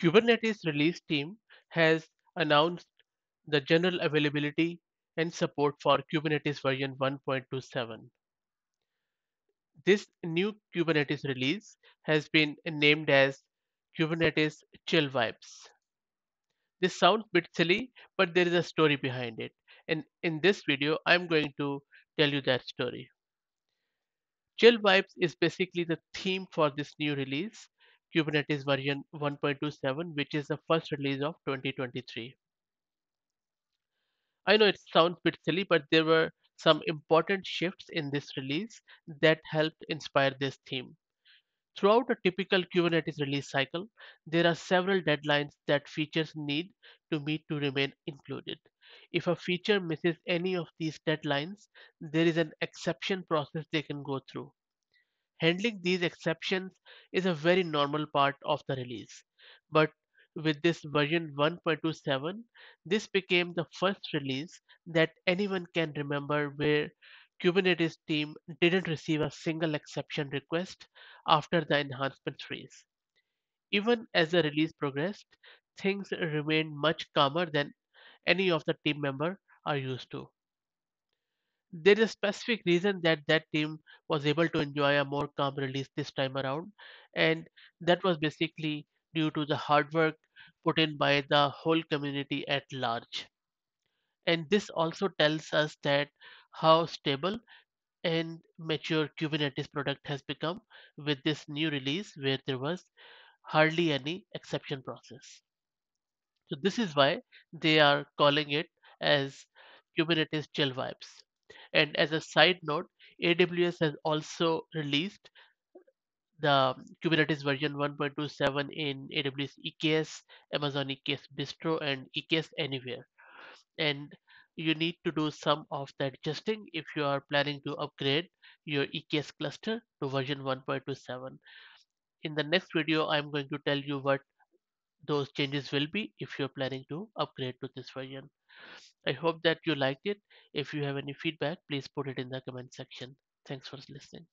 Kubernetes release team has announced the general availability and support for Kubernetes version 1.27. This new Kubernetes release has been named as Kubernetes Chill Vibes. This sounds a bit silly, but there is a story behind it. And in this video, I'm going to tell you that story. Chill Vibes is basically the theme for this new release, Kubernetes version 1.27, which is the first release of 2023. I know it sounds a bit silly, but there were some important shifts in this release that helped inspire this theme. Throughout a typical Kubernetes release cycle, there are several deadlines that features need to meet to remain included. If a feature misses any of these deadlines, there is an exception process they can go through. Handling these exceptions is a very normal part of the release. But with this version 1.27, this became the first release that anyone can remember where Kubernetes team didn't receive a single exception request after the enhancement freeze. Even as the release progressed, things remained much calmer than any of the team member are used to. There is a specific reason that that team was able to enjoy a more calm release this time around, and that was basically due to the hard work put in by the whole community at large. And this also tells us that how stable and mature Kubernetes product has become with this new release where there was hardly any exception process. So this is why they are calling it as Kubernetes chill vibes. And as a side note, AWS has also released the Kubernetes version 1.27 in AWS EKS, Amazon EKS Distro, and EKS Anywhere. And you need to do some of that adjusting if you are planning to upgrade your EKS cluster to version 1.27. In the next video, I'm going to tell you what those changes will be if you're planning to upgrade to this version. I hope that you liked it. If you have any feedback, please put it in the comment section. Thanks for listening.